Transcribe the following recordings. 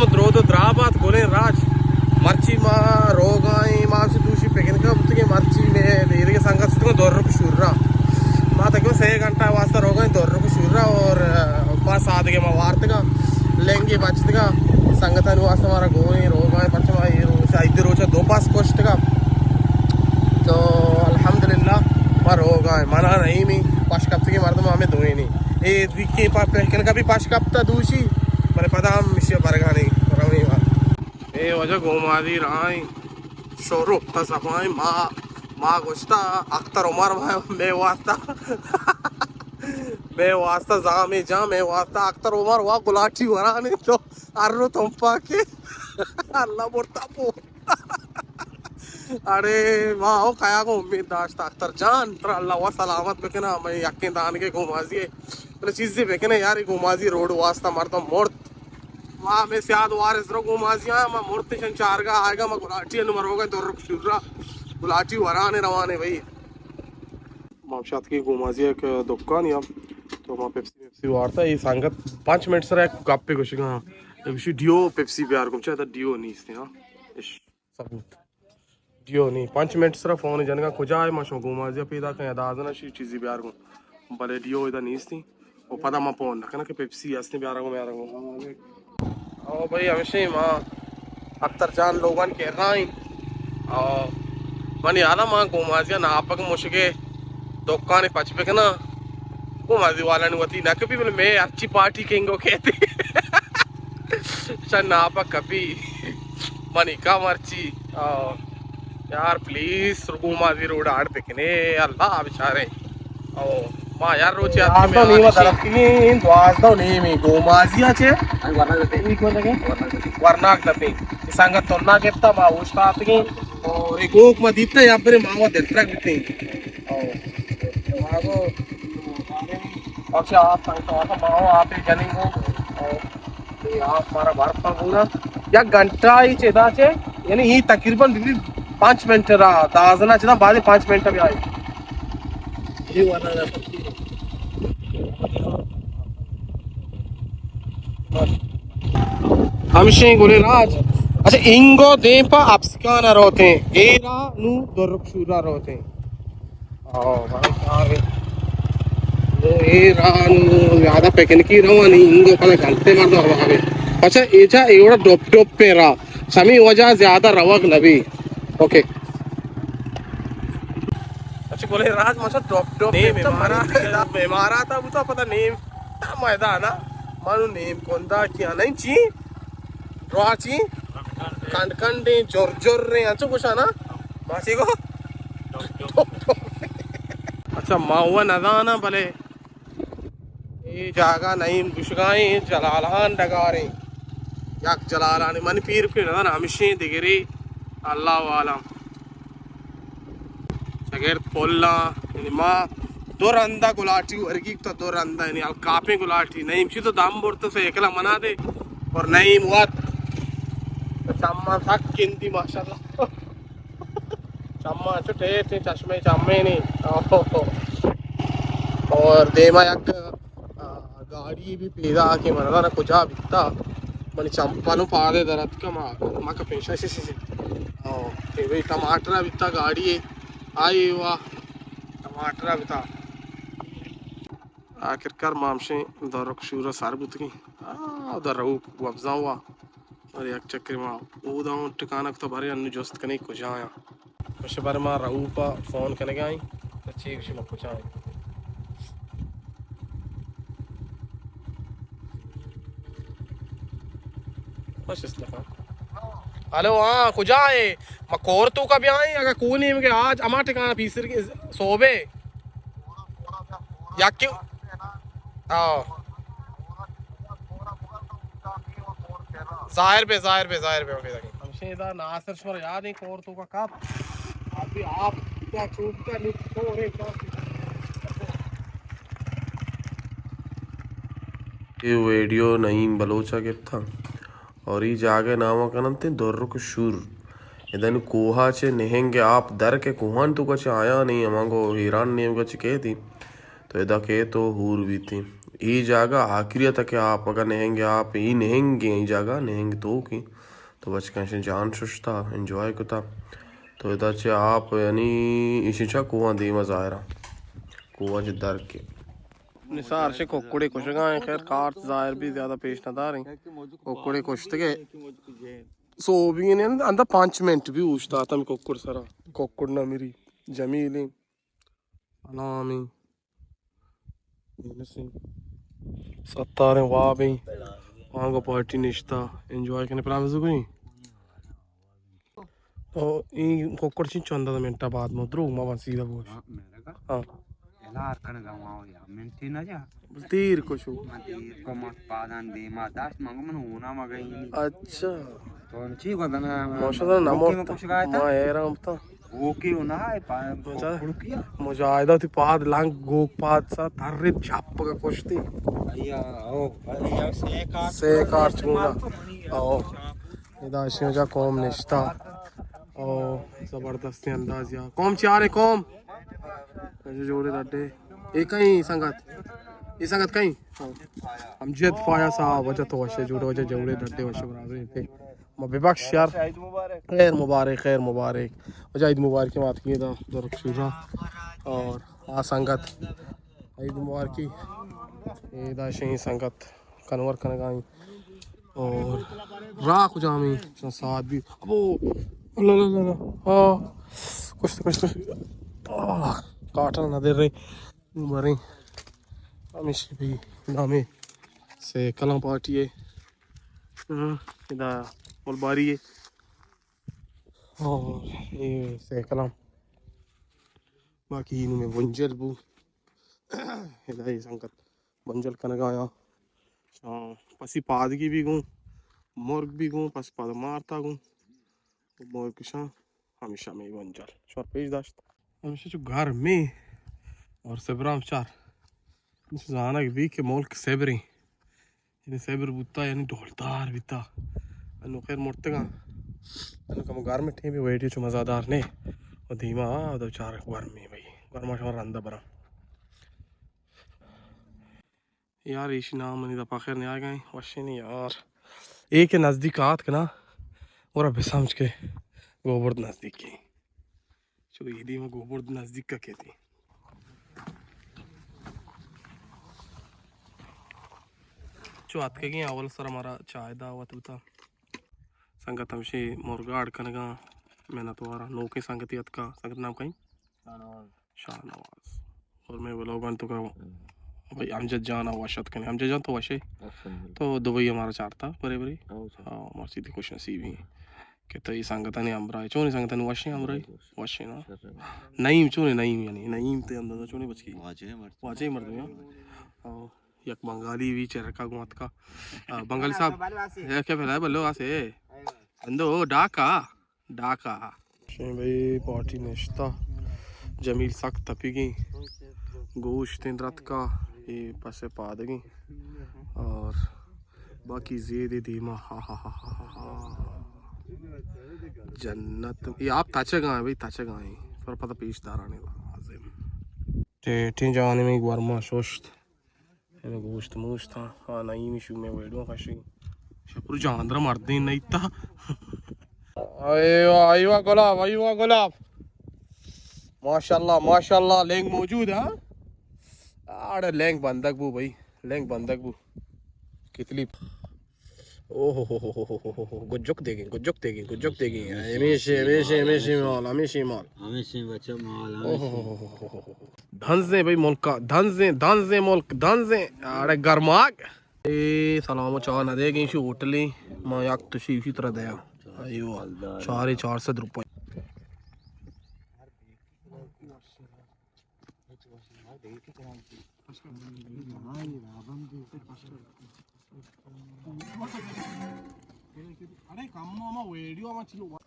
Alma drodo drabat gole raj marchi ma rogai ma se dushi pekinka mutge marchi me dirige sangat sutko dorru shurra ma takko 6 घंटा वास्ता rogai dorru shurra और ma saadge ma wartega lenge bachtega sangatanu वास्ता mara goi rogai pachma iru aidu rocha do pas koshtega तो अल्हम्दुलिल्लाह ma rogai mana nahi mi pash kaptege mardum ame doini e dikki pa pekin ka bhi pash kapta dushi mane padam mishe bargani rami wa e waja gomadi rai shoro ta safai ma gosta akhtar umar me wasta me wasta zame ja me wasta akhtar umar wa gulati warane to arro tompa ke Allah morta po अरे वाह हो खाया को उम्मीद दाश्त अख्तर जान तर अल्लाह वा सलामत बेकना मैं यकीन दान के घुमाजिए तो चीज से बेकना यार घुमाजी रोड वास्ता मरता मोर्त वाह मैं सियाद वारिस रो घुमाजिया मैं मोर्त शन चारगा आएगा मैं गुलाटी नंबर होगा तो रुक शुरा गुलाटी वराने रवाने भाई मामशात की घुमाजिया के दुकान या तो मैं पेप्सी वारता ये संगत 5 मिनट सर एक कप पे कुछ का विशु डियो पेप्सी प्यार को चाहता डियो नहीं इसने हां सबूत डियो नहीं 5 मिनट सर फोन जनगा कुजा है मशो घुमाजिया पैदा का दाजना शी चीज प्यार को भले डियो इधर नहीं इसने वो पता मैं फोन रखना कि पेप्सी असने प्यार को मेरा को ओ भाई हमेशा मां अख्तर जान लोगन कह रहा है और मनी आला मां घुमाजिया ना आपक मुशके दुकान पचपे के ना घुमाजी वाला ने वती ना कभी बोले मैं अच्छी पार्टी केंगो कहते शन ना आपक कभी मनी का मर्ची यार प्लीज घुमाजी रोड आड़ पेकने अल्लाह बेचारे ओ मा यार रोचे आदमी में नहीं दरफ्तीन द्वास दो नहीं मी घुमाजिया छे वरना देते एक कोण लगे वरना दते सांगा तोन्ना केता मा उस्तातगी और एक ओक मा दीते या पर मावा देत्रक बिते ओ मागो अच्छा आप सांगता आता मावा आप जनिंगो और आप हमारा भारत का पूरा या घंटा ही चेदा छे यानी ही तकरीबन 5 मिनट रहा दाजना चला बाद 5 मिनट भी आए ये वाला हमशे गोले राज अच्छा इंगो देपा अपस्काना रोते एरा नु दोरक्षुरा रोते ओ भाई यार वो एरा नु यादा पेकन की रवानी इंगो पले घंटे मार दो हवे अच्छा एजा एवढा डोप डोप पे रा समी वजह ज्यादा रवक नबी ओके अच्छा बोले राज मसा डोप डोप नेम मारा था वो तो पता नेम मैदान मानु नेम कोणता किया नहीं ची रोची कंडे जोर जोर रे अंचो कुछ ना मासी को अच्छा मावा नदाना भले ये जागा नहीं गुशगाई जलालान डगारे याक जलालानी मन पीर पे नदाना हमेशा दिगरी अल्लाह वालम सगेर पोल्ला मा दोरंदा गुलाटी वर्गी तो दोरंदा यानी अल कापे गुलाटी नहीं इमशी तो दाम बोरते से एकला मना दे और नहीं मुआत चम्मा तक किंदी माशाल्लाह चम्मा छोटे थे चश्मे चम्मे नहीं और देमा यक गाड़ी भी पैदा के मरदा ना कुछ बिकता मनी चंपानु पादे दरत का मा का पेशा से ओ ते भाई टमाटर बिकता गाड़ी आई वाह टमाटर बिकता आखिरकार मामशे दरक शूरा सारबुत की उधर रहू वब्जावा और एक चक्कर में उदां ठिकाना तो भरे अन्य जोस्त कने कुछ आया कुछ बार में रहू पा फोन करने गई तो चीज में कुछ आया बस इस दफा हेलो हाँ कुछ आए मकोर तो कभी आए अगर कोई नहीं के आज अमा ठिकाना पीसर के सोबे या क्यों जाहिर पे ओके हमसे इधर नासिर शोर याद नहीं कोर तो का कब अभी आप क्या चूकता नहीं तो रे ये वीडियो नईम बलोचा के था और ये जागे नामा कनते दोर्रुक शूर इधन कोहा चे नेहेंगे आप दर के कोहन तो कुछ आया नहीं अमांगो हीरान नेम कुछ के थी तो इधर के तो हूर भी थी ये जगह आखिरी तक आप अगर नहेंगे आप ये नहेंगे ये जगह नहेंगे तो बच कैसे जान शुश्ता एंजॉय कुता तो इधर से आप यानी इसी चा कुआं दी मजा आ रहा कुआं जिधर के निसार से कोकड़े कुछ गाए खैर कार जाहिर भी ज्यादा पेश ना रही कोकड़े कुछ के सो भी ने अंदर 5 मिनट भी उछता था कोकड़ सरा कोकड़ ना मेरी जमीली अलामी सत्तारे वाह भाई वहाँ का पार्टी निश्ता एंजॉय करने पर कोई तो ये कोकड़ ची चंदा मिनटा बाद में उतरो मां सीधा बोल हाँ यार कन गाँव या मिनटी ना जा तीर कुछ मंदिर को मत पादन दे मा दास मांगो मन होना मगई अच्छा तो ठीक होता ना माशाल्लाह नमो कुछ गाया था मैं एरा तो ओके होना है मुजाहिदा थी पाद लांग गोक पाद सा थारे छाप का कुछ थी भैया ओ भैया से कार चूना ओ इधर शिव जा कौम निश्ता ओ जबरदस्त अंदाज या कौम चारे कौम ऐसे जोड़े डटे एक ही संगत ये संगत कहीं हम जेद फाया सा वजह तो वशे जोड़े वजह जोड़े डटे वशे बराबर थे मबेबख्श यार खैर मुबारक वजह ईद मुबारक की बात की था दरक्षुरा और आ संगत ईद मुबारक की ईदा शही संगत कन्वर कनगाई और राख जामी साथ भी अब हाँ कुछ काटल ना दे रही मरी हमेशा भी नामे से कलम पार्टी है इधर मुलबारी है और ये से कलम बाकी इनमें बंजल बू इधर ये संकट बंजल कनगाया पसी पादगी भी गूँ मुर्ग भी गूँ पसी पाद मारता गूँ मुर्ग किसा हमेशा में बंजल शोर पेश दाश्त हमेशा जो घर में और सेबराम चार जाना भी के मुल्क सेबरी यानी सेबर बुता यानी ढोलदार बिता अनु खैर मोड़ते का अनु कम घर में ठे भी वेटी चो मज़ादार ने और धीमा दो चार घर में भाई घर में शोर अंदर बरा यार इसी नाम नहीं दफा खैर नहीं आ गए वैसे नहीं यार एक नज़दीक आत के ना और अब समझ के गोबर नज़दीक की चो ईदी में गोबर नज़दीक का कहती जो आत के अवल सर हमारा चाय दावत होता संगत हमसे मुर्गा अड़कनगा मेहनत वारा नौके संगति का संगत नाम कहीं शाहनवाज और मैं बोला तो का भाई अमजद जान वाशत कने अमजद जान तो वशे तो दुबई हमारा चार था बरे बरे हाँ मर्सी थी खुश नसीबी कहते ये संगत ने अमरा चोने संगत ने वशे अमरा वशे ना नईम चोने नईम यानी नईम ते अंदर चोने बच की वाजे मर गया हाँ एक बंगाली भी चरका गुमात का बंगाली साहब क्या फैला है बल्लो आसे अंदो डाका डाका भाई पार्टी निश्ता जमील सख्त तपीगी गोश्त रात का ये पसे पादगी और बाकी ज़ेद धीमा हा हा हा हा हा जन्नत ये आप ताचे गाएं भाई ताचे गाएं पर पता पेशदार आने वाला आज़िम टे जाने में एक बार माशोश्त है गोश्त मूश्त था हाँ नहीं मिशू में वेड़ों खाशी शपुर जांद्रा मर्दे नहीं था आयो गुलाब माशाल्लाह लेंग मौजूद है अरे लेंग बंदक बू भाई लेंग बंदक बू कितनी ओहो हो गुज्जुक देगी हमेशा माल धंजे भाई मुल्क का धंजे मुल्क धंजे अरे गरमाग ए सलाम चाह ना देगी शू होटली मैं याक तो इसी तरह दया अयो 400 रुपये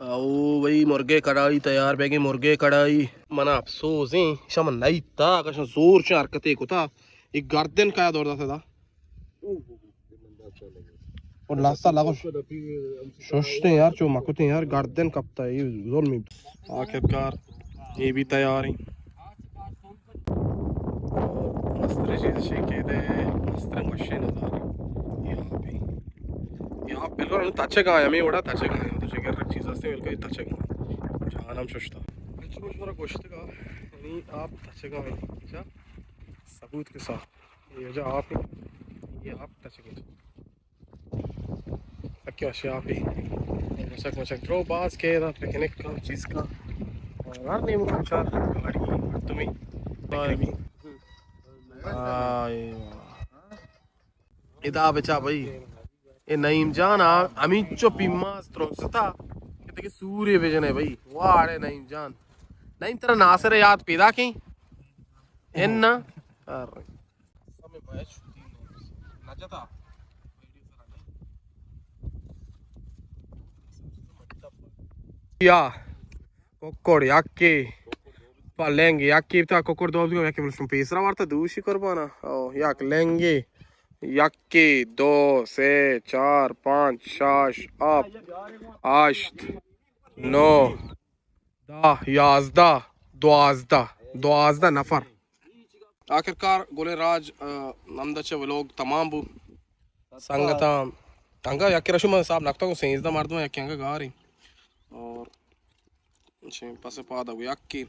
आओ भाई मुर्गे कढ़ाई तैयार बैगे मुर्गे कढ़ाई मना अफसोस है शमन नहीं था कशन जोर से हरकते को था एक गर्दन का दौड़ था और लास्ता लागो सोचते यार जो मकुते यार गर्दन कपता है ये जुल्म आखिरकार ये भी तैयार है या बिल्कुल ताचे आम्ही एवढा ताचे तुझे चीज असते बिल्कुल ताचे छान शोषता बड़ा गोश्त का यानी आप ताचे क्या सबूत के साथ ये जो आप ही ये आप ताचे क्या आप ही मशक मशक ड्रो बास के पिकनिक का चीज़ का और हर नहीं मुझे चार गाड़ी तुम्हें इदा बचा भाई ये नईम जान अमीचो पिम्मास त्रोंसता कहते कि सूर्य विजन है भाई वाड़े नईम जान नईम तेरा नासर याद पैदा की इन्ना अरे समय मैच नजता या कोकोड़ याके पालेंगे याके ता कोकोड़ दो याके बोलते पेसरा वार्ता दूषी करवाना ओ याक लेंगे यक्की दो से चार पाँच शाश आप आश्त नौ दा याजदा द्वाजदा द्वाजदा नफर आखिरकार गोले राज नंदचे व्लॉग तमाम बु संगता अंगा यक्की रशुम साहब नक्ता को सेंसदा मारदमा यक्की अंगा गारी और पासे पादा यक्की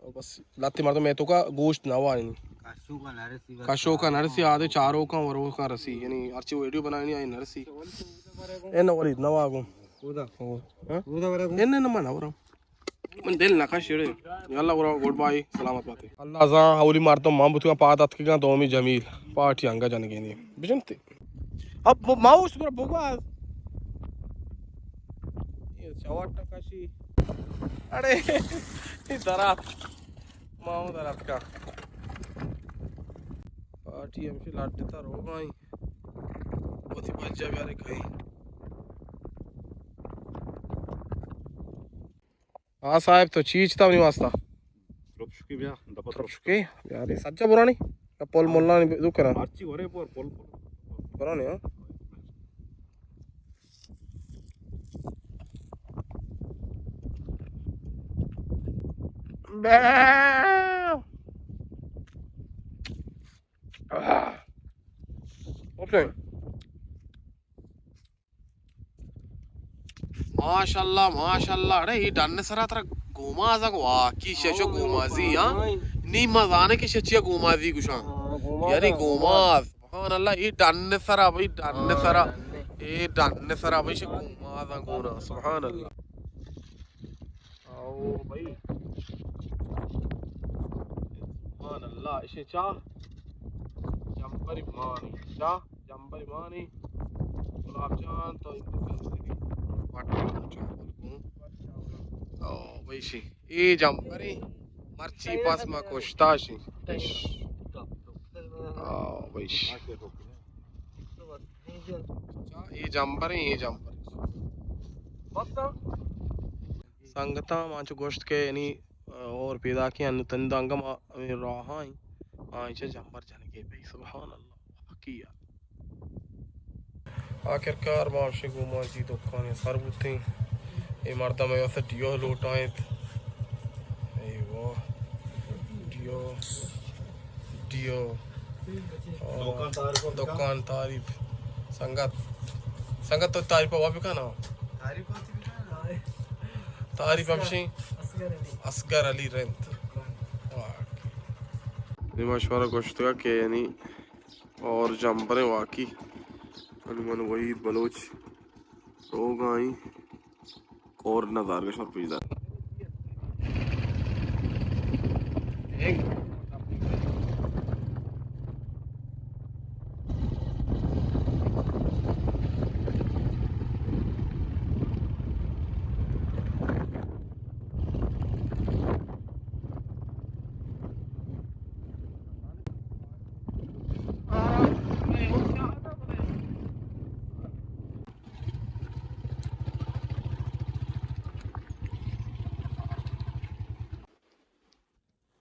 बस लाती मारदो मैं तो का गोश्त ना हुआ काशो का नरसी आधे चारों का वरो का रसी यानी अर्ची वीडियो बनानी आई नरसी एन वरी नवागो एन न मना वरो मन दिल नका शिड़े यल्ला वरो गुड बाय सलामत बाते अल्लाह जा हौली मारतो मां बुतका पात अत का दोमी जमील पाटी अंगा जन गेनी बिजनते अब माउस पर भगवा ये चवाट काशी अरे दरात माऊ दरात का पार्टी हमसे लाट देता रोगा ही बहुत ही बच्चा प्यारे कहीं हाँ साहब तो चीज था नहीं वास्ता Tropški bia, da pa के यार ये सच्चा बुरा नहीं का पोल मोल्ला नहीं दुख करा Arci ore por pol. बुरा नहीं हाँ बे ओके माशाल्लाह अरे ये डालने सरा तेरा गोमा आजा वाकी शेषो गोमाजी हाँ नी मजाने की शेचिया गोमाजी कुछ हाँ यानी गोमाज सुभान अल्लाह ये डालने सरा भाई शे गोमाजा गोना सुभान अल्लाह आओ भाई सुभान अल्लाह इसे जंबरी मानी गुलाब जान तो वैशी ये जंपरी मर्ची पास में कोश्ताशी वैशी ये जंपरी संगता मांचो गोश्त के यानी और पैदा किया तंदंग में रहा है इसे जंपर जन के भाई सुभान अल्लाह किया आखिरकार माशी गुमा जी दुकान सर बुते ये मर्दा में वैसे डियो लूटाएं वो डियो दुकान तारीफ संगत तो तारीफ वापस का ना तारीफ हमशी असगर अली रेंत मशवरा गोश्त का के यानी और जंपरे वाकी हनुमान वहीद बलोच रोग आई और नज़ार का शर पीदा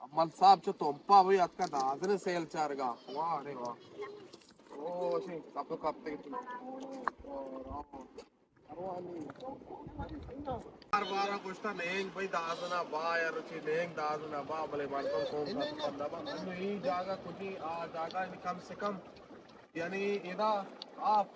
अमल साहब जो तोंपा भाई आज का दादर सेल चारगा वाह अरे वाह ओ शी कब तक बार कुछ था नहीं भाई दादना बा यार ची नहीं दादना बा भले बालकों को करना बा अन्नु ही जागा कुछ ही आ जागा कम से कम यानी इधर आप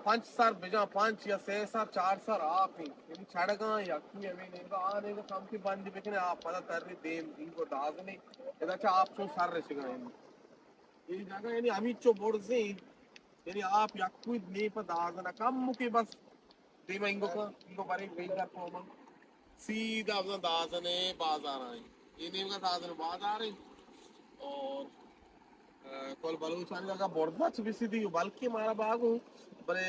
5 साल भेजा 5 या 6 साल 4 साल आप ही यानी छड़गा या क्यों है नहीं तो आने को कम की बंद बिकने आप पता कर रही देम इनको दादने इधर क्या आप चो सार रचेगा ये जगह यानी अमी चो बोर्ड से यानी आप या कोई नहीं पर दादना कम मुके बस देमा इनको बारे में बेकार कॉमन सीधा अपना दादने बाजार आए ये नेम का दादने बाजार है और कल बलूचान का बोर्डवा चिबिसी थी बल्कि हमारा बाग हूँ बड़े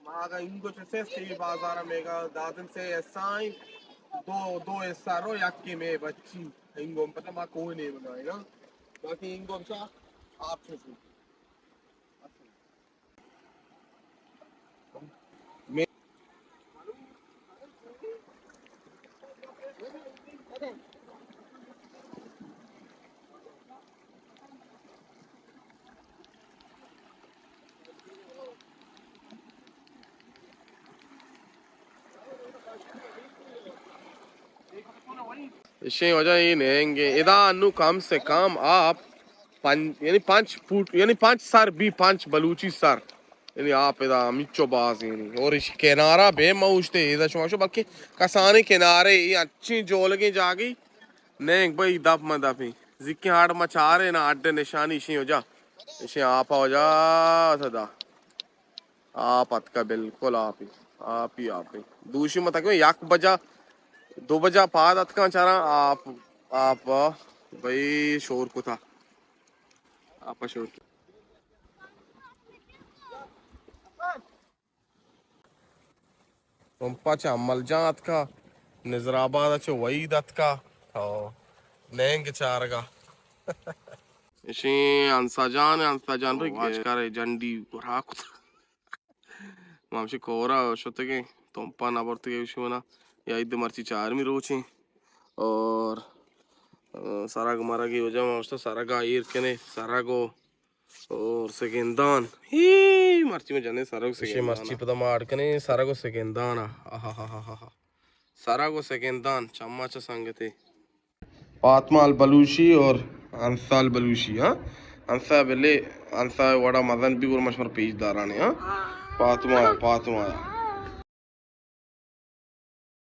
मागा इनको जैसे स्टील बाजार में का दादन से ऐसा ही दो ऐसा रो याकी में बच्ची इनको पता माँ कोई नहीं बनाएगा बाकी इनको अच्छा आप चुप इसे वजह ये नेंगे इधर अन्नू कम से कम आप यानी 5 फुट यानी 5 सार भी 5 बलूची सार यानी आप इधर मिच्चो बाज यानी और इस किनारा बे मौजते इधर शोशो बाकी कसाने किनारे ये अच्छी जोलगे जागी नेंग भाई दप मदपी जिक्के हाड़ मचारे ना अड्डे निशानी इसी हो जा इसे आप हो जा सदा आप अतका बिल्कुल आप ही दूसरी मत क्यों 1 बजा 2 बजा पाद अतका चारा आप भाई शोर को था आप शोर पंपाचा मलजात का नजराबाद अच्छे वईद अतका और नेंग चारगा इसे अंसाजान भाई आज करे जंडी राकुत मामशी कोरा शोतगे तोंपा ना बर्तगे विषयना या इद्द मर्ची चारमी रोची और सारा मरगी वजह मामस्ता सारा गा ईर केने सारा गो और सेकेंदान ही मर्ची में जाने सारा को सेकेंदान मर्ची पता मार कने सारा को सेकेंदान आहा सारा को सेकेंदान चम्मच संगते फातिमा अल बलूची और अंसा अल बलूची हाँ अंसा बेले अंसा वड़ा मदन भी मशहूर पेज दाराने हाँ फातिमा